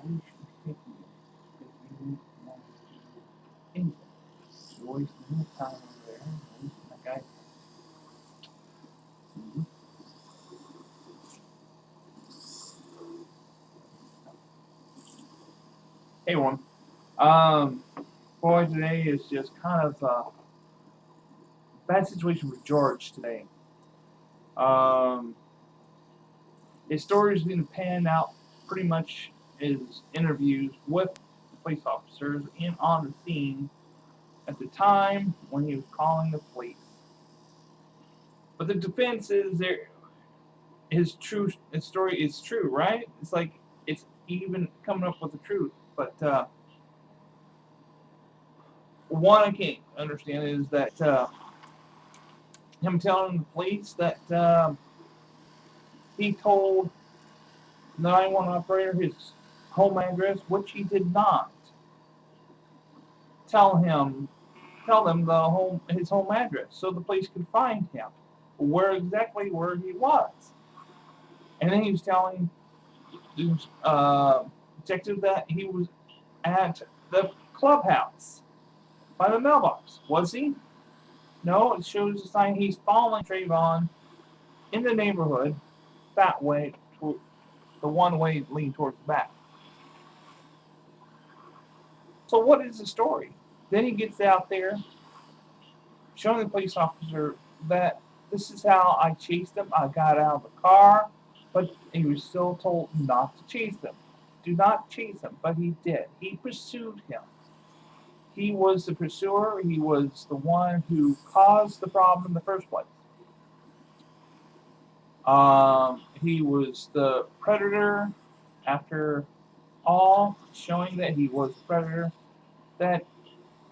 always taking you because you want to do anything. You're wasting your time over there. You're wasting that guy's time. Hey, everyone. Um, Boy, today is just kind of a bad situation with George today. Um, his story is going to pan out pretty much his interviews with the police officers and on the scene at the time when he was calling the police. But the defense is there. His story is true, right? It's like it's even coming up with the truth. But one I can't understand is that him telling the police that he told the 911 operator his home address, which he did not tell him. Tell them his home address so the police could find him, where he was. And then he was telling the detective that he was at the clubhouse by the mailbox. Was he? No, it shows the sign he's following Trayvon in the neighborhood that way, the one way leading towards the back. So what is the story? Then he gets out there, showing the police officer that this is how I chased him. I got out of the car, but he was still told not to chase him. Do not chase him, but he did. He pursued him. He was the pursuer. He was the one who caused the problem in the first place. He was the predator after all, showing that he was the predator, that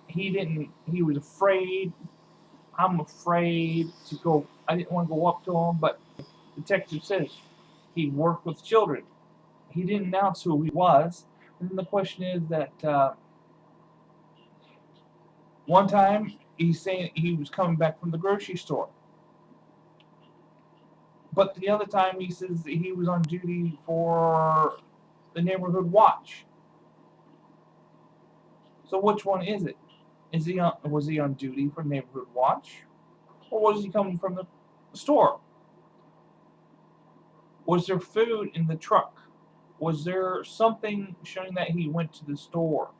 he was afraid. I'm afraid to go. I didn't want to go up to him, but the detective says he worked with children. He didn't announce who he was. And then the question is that one time he's saying he was coming back from the grocery store. But the other time he says he was on duty for the neighborhood watch. So which one is it? Was he on duty for neighborhood watch? Or was he coming from the store? Was there food in the truck? Was there something showing that he went to the store?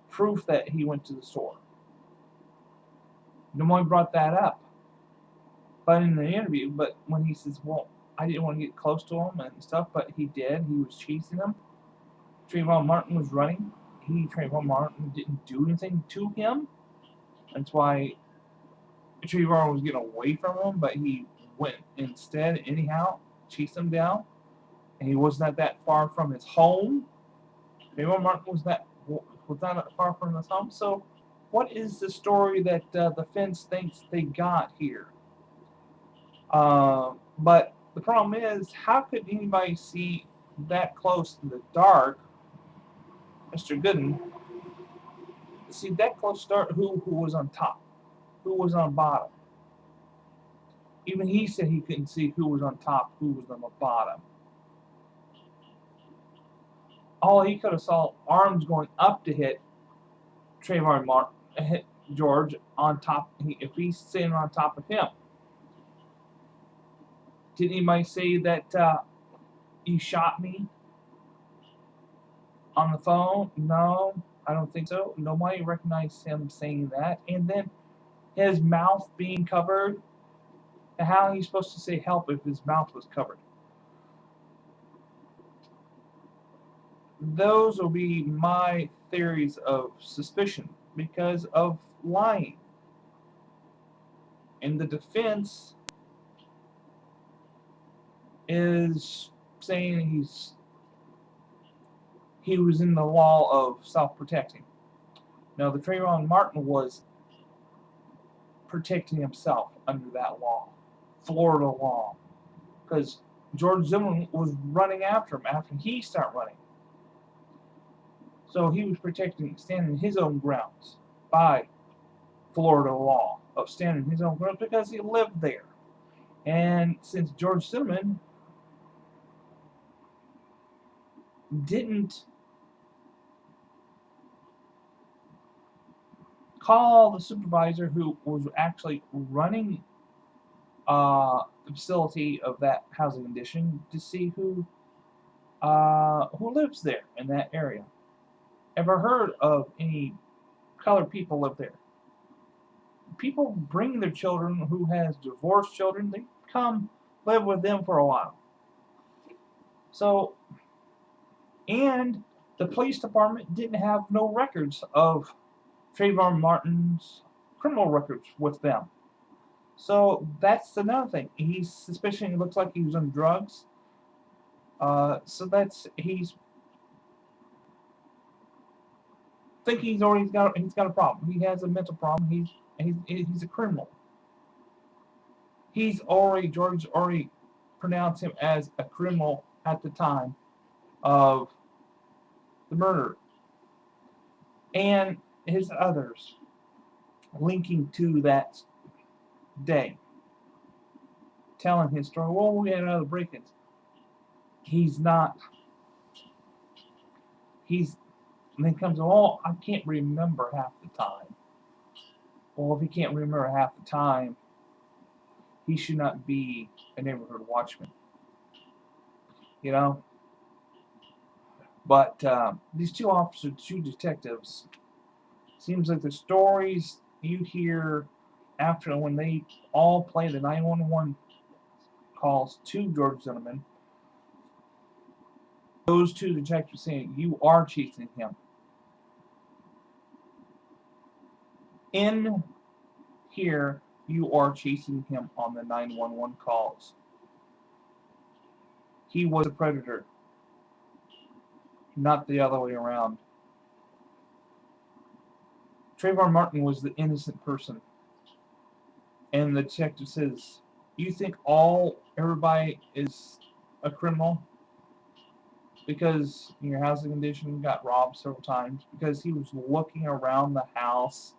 Proof that he went to the store. No one brought that up. But in the interview, but when he says, well, I didn't want to get close to him and stuff, but he did. He was chasing him. Trayvon Martin was running. Trayvon Martin didn't do anything to him. That's why Trayvon was getting away from him, but he went instead anyhow, chased him down. And he was not that far from his home. Trayvon Martin was not far from his home. So what is the story that the fence thinks they got here? But the problem is, how could anybody see that close in the dark, Mr. Gooden, see that close to dark who was on top, who was on bottom? Even he said he couldn't see who was on top, who was on the bottom. All he could have saw arms going up to hit Trayvon Martin, hit George on top. If he's sitting on top of him. Did anybody say that you shot me on the phone? No, I don't think so. Nobody recognized him saying that. And then his mouth being covered. How are you supposed to say help if his mouth was covered? Those will be my theories of suspicion because of lying. And the defense is saying he was in the law of self-protecting. Now, the Trayvon Martin was protecting himself under that law, Florida law, because George Zimmerman was running after him after he started running. So he was standing his own grounds by Florida law of standing his own grounds because he lived there. And since George Zimmerman didn't call the supervisor who was actually running the facility of that housing condition to see who lives there in that area. Ever heard of any colored people live there? People bring their children who has divorced children. They come live with them for a while. So, and the police department didn't have no records of Trayvon Martin's criminal records with them. So that's another thing. He's suspicion. It looks like he was on drugs. So that's he's thinking he's got a problem. He has a mental problem. He's a criminal. George already pronounced him as a criminal at the time of the murder, and his others linking to that day, telling his story. Well, we had other break-ins. He's not. And then comes, oh, I can't remember half the time. Well, if he can't remember half the time, he should not be a neighborhood watchman. You know? But these two officers, two detectives, seems like the stories you hear after when they all play the 911 calls to George Zimmerman, those two detectives saying, you are chasing him. In here, you are chasing him on the 911 calls. He was a predator, not the other way around. Trayvon Martin was the innocent person. And the detective says, you think everybody is a criminal? Because your housing condition got robbed several times, because he was looking around the house.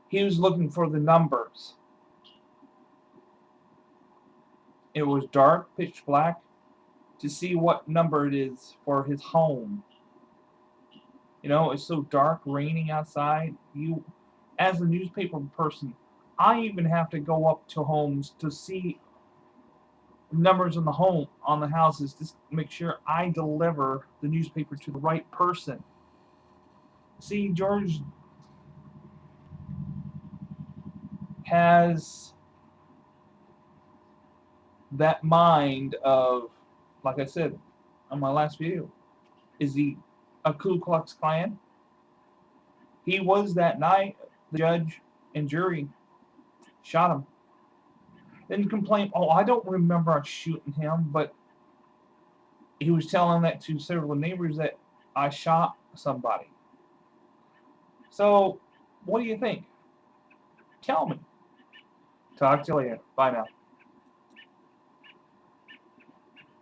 He was looking for the numbers. It was dark, pitch black, to see what number it is for his home. You know, it's so dark, raining outside. As a newspaper person, I even have to go up to homes to see numbers on the houses, to make sure I deliver the newspaper to the right person. See, George has that mind of, like I said on my last video, is he a Ku Klux Klan? He was that night. The judge and jury shot him. Then complain, oh, I don't remember shooting him, but he was telling that to several neighbors that I shot somebody. So, what do you think? Tell me. Talk to you later. Bye now.